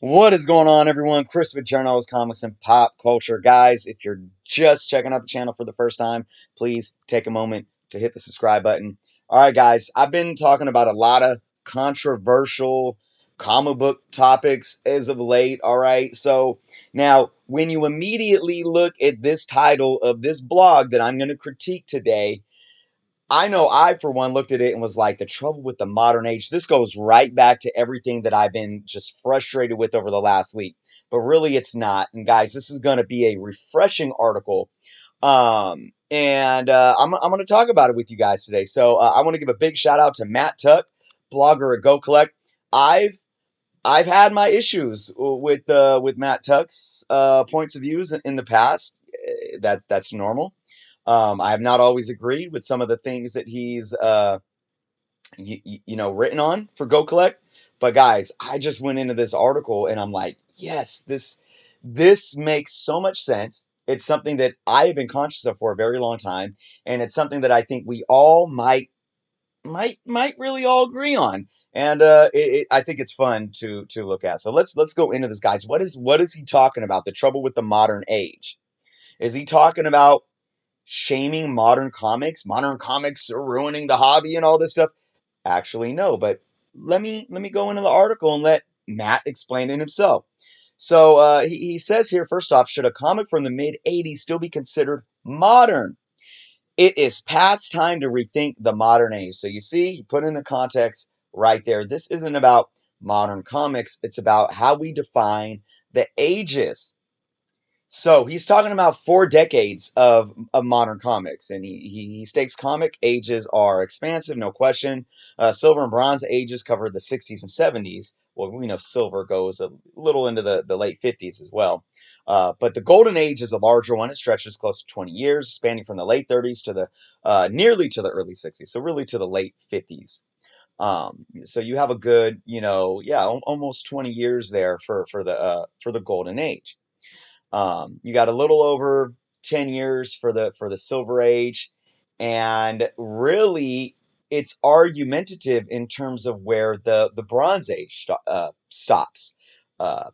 What is going on, everyone? Chris with Journals, Comics, and Pop Culture. Guys, if you're just checking out the channel for the first time, please take a moment to hit the subscribe button. All right, guys, I've been talking about a lot of controversial comic book topics as of late. All right, so now when you immediately look at this title of this blog that I'm going to critique today, I know I, for one, looked at it and was like, the trouble with the modern age. This goes right back to everything that I've been just frustrated with over the last week. But really, it's not. And guys, this is going to be a refreshing article. I'm going to talk about it with you guys today. So I want to give a big shout out to Matt Tuck, blogger at Go Collect. I've had my issues with Matt Tuck's points of views in the past. That's normal. I have not always agreed with some of the things that he's written on for Go Collect. But guys, I just went into this article and I'm like, yes, this makes so much sense. It's something that I have been conscious of for a very long time, and it's something that I think we all might really all agree on. And I think it's fun to look at. So let's go into this, guys. What is he talking about? The trouble with the modern age. Is he talking about shaming modern comics? Modern comics are ruining the hobby and all this stuff. Actually, no, but let me go into the article and let Matt explain it himself. So he says here, first off, should a comic from the mid 80s still be considered modern? It is past time to rethink the modern age. So you see, you put in a context right there. This isn't about modern comics. It's about how we define the ages. So he's talking about 4 decades of modern comics, and he states comic ages are expansive, no question. Silver and Bronze ages cover the 60s and 70s. Well, we know Silver goes a little into the late 50s as well. But the Golden Age is a larger one. It stretches close to 20 years, spanning from the late 30s to the nearly to the early 60s, so really to the late 50s. So you have a good, almost 20 years there for the Golden Age. You got a little over 10 years for the Silver Age, and really it's argumentative in terms of where the Bronze Age stops. Uh,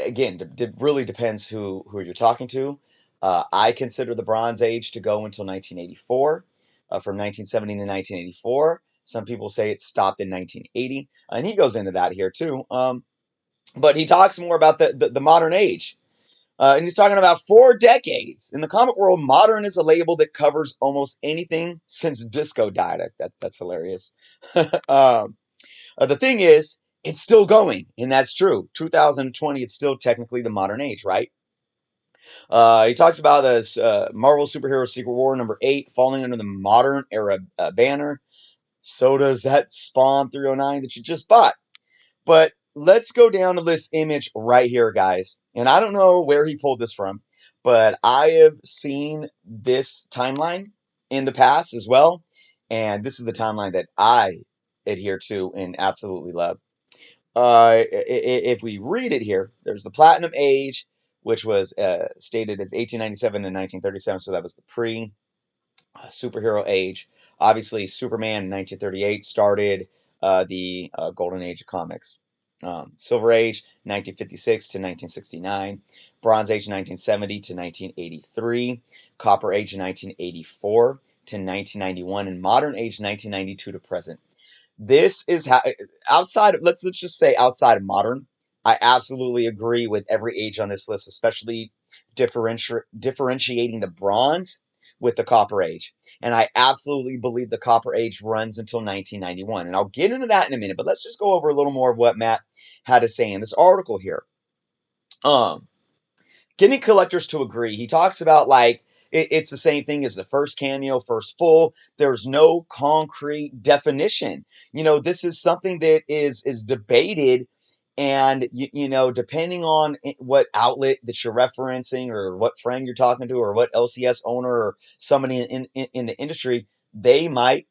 Again, it really depends who you're talking to. I consider the Bronze Age to go until 1984, from 1970 to 1984. Some people say it stopped in 1980, and he goes into that here too. But he talks more about the modern age, and he's talking about 4 decades. In the comic world, modern is a label that covers almost anything since disco died. That's hilarious. um, the thing is, it's still going, and that's true. 2020, it's still technically the modern age, right? He talks about this Marvel Superhero Secret War #8 falling under the modern era banner. So does that Spawn 309 that you just bought. But let's go down to this image right here, guys. And I don't know where he pulled this from, but I have seen this timeline in the past as well. And this is the timeline that I adhere to and absolutely love. If we read it here, there's the Platinum Age, which was stated as 1897 to 1937. So that was the pre superhero age. Obviously, Superman in 1938 started the Golden Age of comics. Silver Age, 1956 to 1969. Bronze Age, 1970 to 1983. Copper Age, 1984 to 1991. And Modern Age, 1992 to present. This is how, outside of, let's just say outside of modern, I absolutely agree with every age on this list, especially differentiating the bronze with the copper age. And I absolutely believe the copper age runs until 1991. And I'll get into that in a minute, but let's just go over a little more of what Matt had to say in this article here. Um, Getting collectors to agree. He talks about like it's the same thing as the first cameo, first full. There's no concrete definition. This is something that is debated, and depending on what outlet that you're referencing, or what friend you're talking to, or what LCS owner or somebody in the industry, they might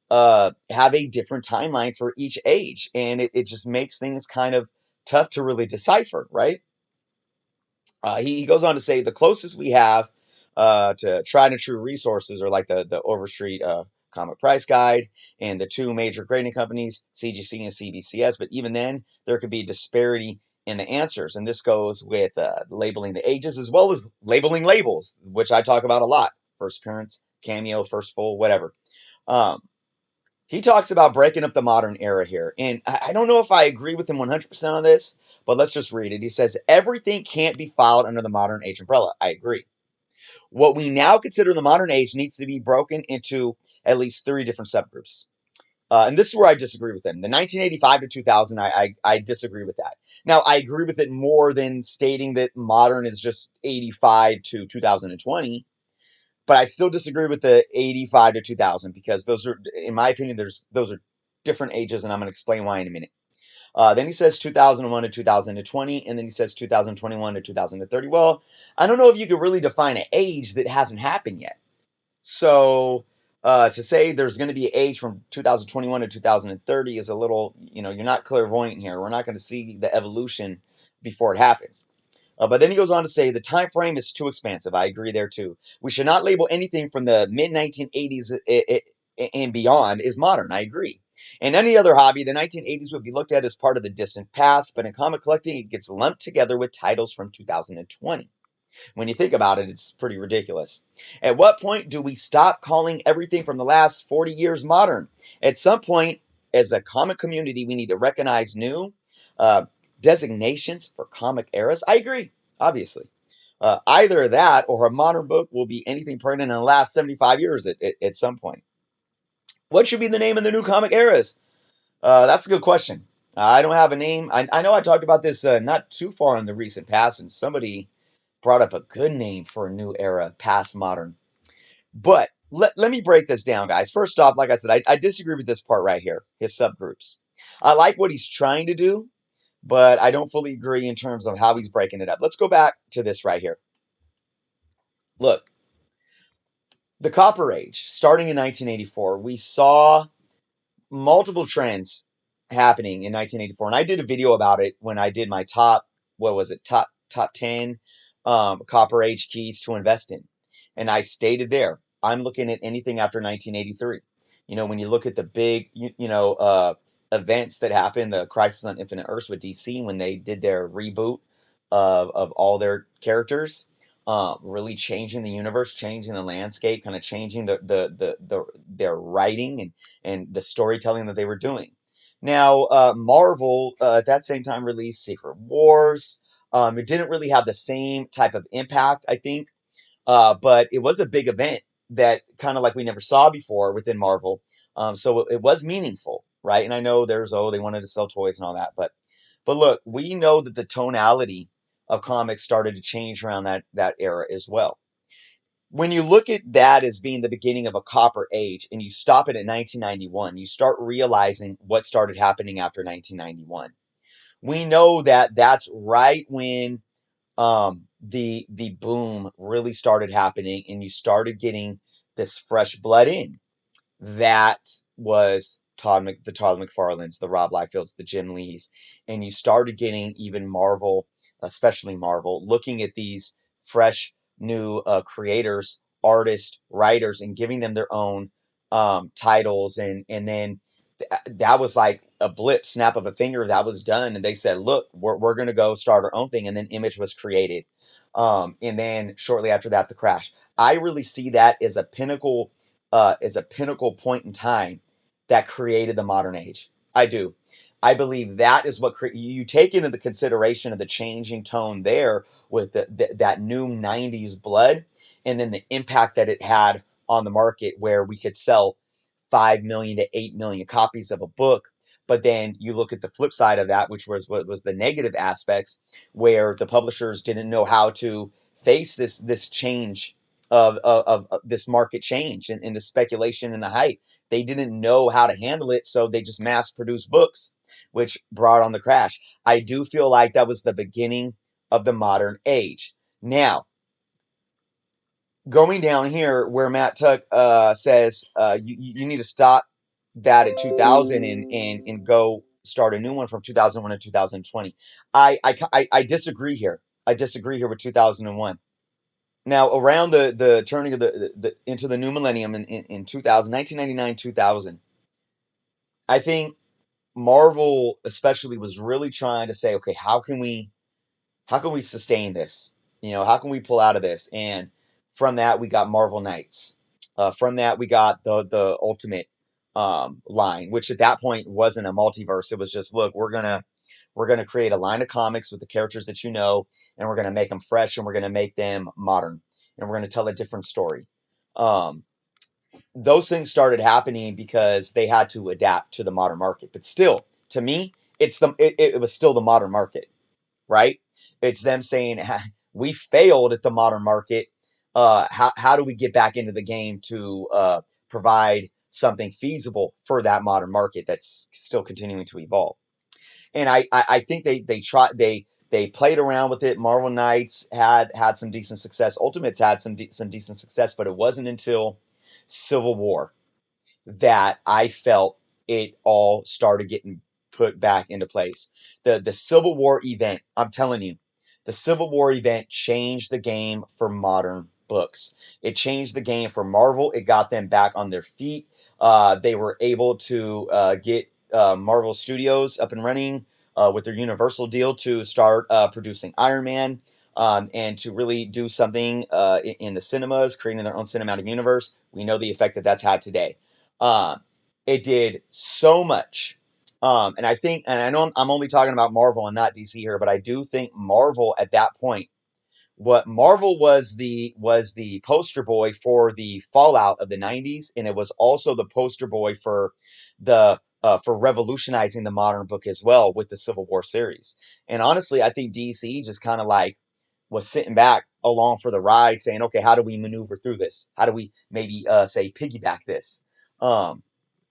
have a different timeline for each age, and it just makes things kind of tough to really decipher, right? He goes on to say the closest we have to tried and true resources are like the Overstreet Comic Price Guide, and the two major grading companies, CGC and CBCS. But even then, there could be disparity in the answers. And this goes with labeling the ages as well as labeling labels, which I talk about a lot. First appearance, cameo, first full, whatever. Um, he talks about breaking up the modern era here. And I don't know if I agree with him 100% on this, but let's just read it. He says, everything can't be filed under the modern age umbrella. I agree. What we now consider the modern age needs to be broken into at least three different subgroups. And this is where I disagree with him. The 1985 to 2000, I disagree with that. Now, I agree with it more than stating that modern is just 85 to 2020, but I still disagree with the 85 to 2000 because those are, in my opinion, those are different ages, and I'm going to explain why in a minute. Then he says 2001 to 2020, and then he says 2021 to 2030. Well, I don't know if you could really define an age that hasn't happened yet. So to say there's going to be an age from 2021 to 2030 is a little, you're not clairvoyant here. We're not going to see the evolution before it happens. But then he goes on to say the time frame is too expansive. I agree there too. We should not label anything from the mid 1980s and beyond as modern. I agree. In any other hobby, the 1980s would be looked at as part of the distant past, but in comic collecting, it gets lumped together with titles from 2020. When you think about it, it's pretty ridiculous. At what point do we stop calling everything from the last 40 years modern? At some point, as a comic community, we need to recognize new uh, designations for comic eras. I agree, obviously. Either that or a modern book will be anything printed in the last 75 years at some point. What should be the name of the new comic eras? That's a good question. I don't have a name. I know I talked about this not too far in the recent past, and somebody brought up a good name for a new era, past modern. But let me break this down, guys. First off, like I said, I disagree with this part right here, his subgroups. I like what he's trying to do, but I don't fully agree in terms of how he's breaking it up. Let's go back to this right here. Look, the Copper Age, starting in 1984, we saw multiple trends happening in 1984, and I did a video about it when I did my top, what was it, top 10 Copper Age keys to invest in, and I stated there I'm looking at anything after 1983. When you look at the big events that happened, the Crisis on Infinite Earths with DC when they did their reboot of all their characters. Really changing the universe, changing the landscape, kind of changing their writing and the storytelling that they were doing. Now, Marvel at that same time released Secret Wars. It didn't really have the same type of impact, I think, but it was a big event that kind of like we never saw before within Marvel. So it was meaningful, right? And I know they wanted to sell toys and all that, but look, we know that the tonality of comics started to change around that era as well. When you look at that as being the beginning of a copper age and you stop it at 1991, you start realizing what started happening after 1991. We know that that's right when the boom really started happening and you started getting this fresh blood in. That was the Todd McFarlanes, the Rob Liefelds, the Jim Lees, and you started getting even Marvel, especially Marvel, looking at these fresh new creators, artists, writers, and giving them their own titles, and then that was like a blip, snap of a finger, that was done, and they said, "Look, we're gonna go start our own thing," and then Image was created, and then shortly after that, the Crash. I really see that as a pinnacle point in time that created the modern age. I do. I believe that is what you take into the consideration of the changing tone there with that new 90s blood and then the impact that it had on the market where we could sell 5 million to 8 million copies of a book. But then you look at the flip side of that, which was what was the negative aspects, where the publishers didn't know how to face this change of this market change and the speculation and the hype. They didn't know how to handle it, so they just mass produced books, which brought on the crash. I do feel like that was the beginning of the modern age. Now, going down here where Matt Tuck says you need to stop that at 2000 and go start a new one from 2001 to 2020. I disagree here. I disagree here with 2001. Now, around the turning of the into the new millennium in 2000, 1999, 2000, I think Marvel especially was really trying to say, okay, how can we sustain this? How can we pull out of this? And from that, we got Marvel Knights. From that, we got the Ultimate line, which at that point wasn't a multiverse. It was just, look, we're gonna create a line of comics with the characters that you know, and we're gonna make them fresh, and we're gonna make them modern, and we're gonna tell a different story. Um, those things started happening because they had to adapt to the modern market. But still, to me, it was still the modern market, right? It's them saying, we failed at the modern market. How do we get back into the game to provide something feasible for that modern market that's still continuing to evolve? And I think they played around with it. Marvel Knights had some decent success. Ultimates had some decent success, but it wasn't until Civil War that I felt it all started getting put back into place. The Civil War event, I'm telling you, the Civil War event changed the game for modern books. It changed the game for Marvel. It got them back on their feet. They were able to get Marvel Studios up and running with their Universal deal to start producing Iron Man. And to really do something in the cinemas, creating their own cinematic universe. We know the effect that that's had today. Um, it did so much. And I think, and I know I'm only talking about Marvel and not DC here, but I do think Marvel at that point, what Marvel was the poster boy for the fallout of the 90s, and it was also the poster boy for revolutionizing the modern book as well with the Civil War series. And honestly, I think DC just kind of like was sitting back along for the ride, saying, okay, how do we maneuver through this? How do we maybe say piggyback this? Um,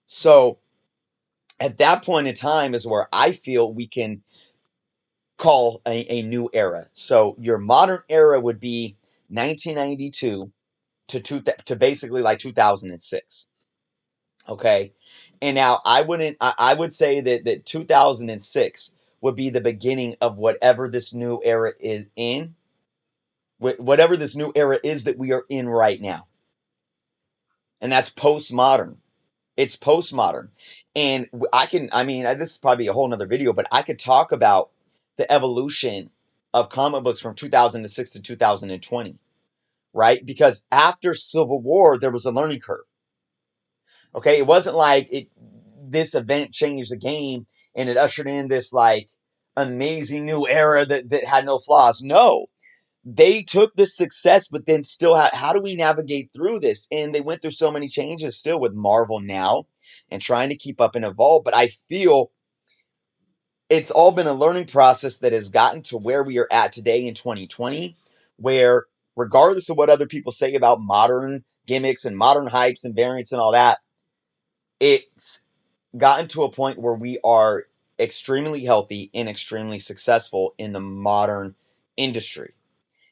so at that point in time is where I feel we can call a new era. So your modern era would be 1992 to basically like 2006. Okay. And now I would say that 2006 would be the beginning of whatever this new era is in, whatever this new era is that we are in right now. And that's postmodern. It's postmodern. And I mean, this is probably a whole nother video, but I could talk about the evolution of comic books from 2006 to 2020, right? Because after Civil War, there was a learning curve. Okay. It wasn't like this event changed the game and it ushered in this like amazing new era that had no flaws. No, they took this success, but then still, how do we navigate through this? And they went through so many changes still with Marvel now and trying to keep up and evolve. But I feel it's all been a learning process that has gotten to where we are at today in 2020, where regardless of what other people say about modern gimmicks and modern hypes and variants and all that, it's gotten to a point where we are extremely healthy and extremely successful in the modern industry.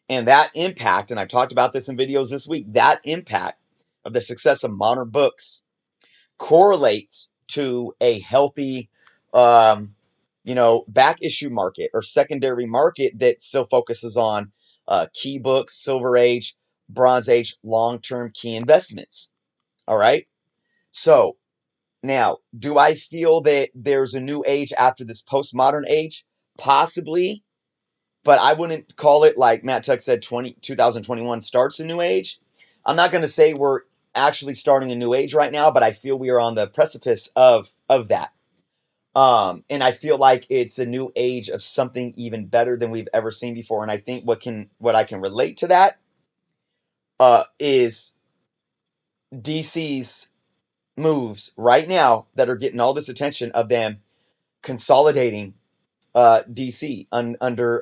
And that impact, and I've talked about this in videos this week, that impact of the success of modern books correlates to a healthy, um, back issue market or secondary market that still focuses on key books, Silver Age, Bronze Age, long term key investments. All right. So now, do I feel that there's a new age after this postmodern age? Possibly, but I wouldn't call it like Matt Tuck said 2021 starts a new age. I'm not going to say we're actually starting a new age right now, but I feel we are on the precipice of that. And I feel like it's a new age of something even better than we've ever seen before. And I think what I can relate to that is DC's moves right now that are getting all this attention of them consolidating DC under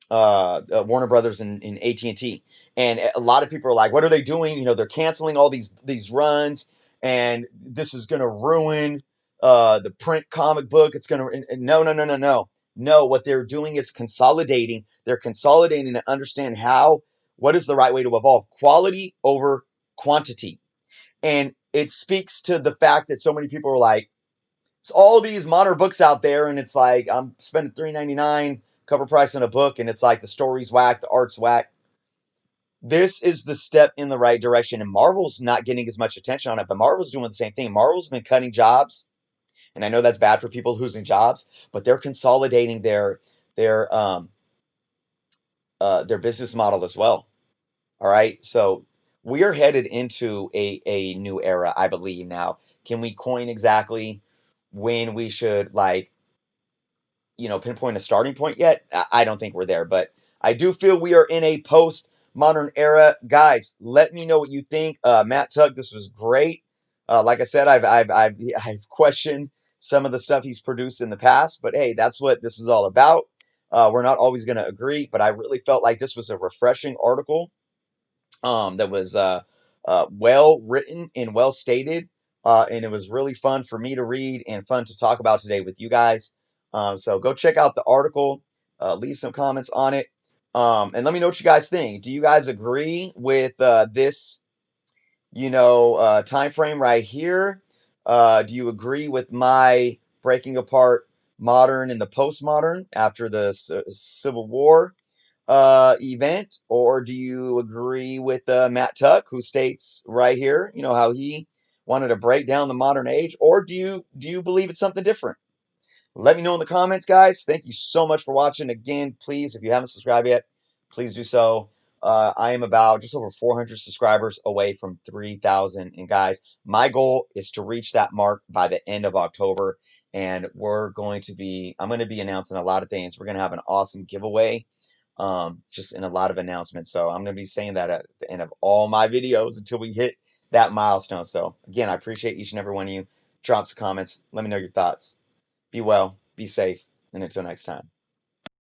Warner Brothers and AT and T. And a lot of people are like, "What are they doing? They're canceling all these runs, and this is going to ruin the print comic book. It's going to no, no, no, no, no, no. What they're doing is consolidating. They're consolidating to understand what is the right way to evolve. Quality over quantity, and it speaks to the fact that so many people are like, there's all these modern books out there, and it's like I'm spending $3.99 cover price on a book, and it's like the story's whack, the art's whack. this is the step in the right direction. And Marvel's not getting as much attention on it, but Marvel's doing the same thing. Marvel's been cutting jobs, and I know that's bad for people losing jobs, but they're consolidating their their business model as well. All right, so we are headed into a new era, I believe now. Can we coin exactly when we should pinpoint a starting point yet? I don't think we're there, but I do feel we are in a post-modern era. Guys, let me know what you think. Matt Tugg, this was great. Like I said, I've questioned some of the stuff he's produced in the past, but hey, that's what this is all about. We're not always going to agree, but I really felt like this was a refreshing article that was well written and well stated. And it was really fun for me to read and fun to talk about today with you guys. So go check out the article, leave some comments on it, and let me know what you guys think. Do you guys agree with this, time frame right here? Do you agree with my breaking apart modern and the postmodern after the Civil War? Event, or do you agree with Matt Tuck, who states right here, how he wanted to break down the modern age, or do you believe it's something different? Let me know in the comments, guys. Thank you so much for watching. Again, please, if you haven't subscribed yet, please do so. I am about just over 400 subscribers away from 3,000. And guys, my goal is to reach that mark by the end of October. And I'm going to be announcing a lot of things. We're going to have an awesome giveaway, just in a lot of announcements. So I'm going to be saying that at the end of all my videos until we hit that milestone. So again, I appreciate each and every one of you. Drop some comments. Let me know your thoughts. Be well, be safe, and until next time.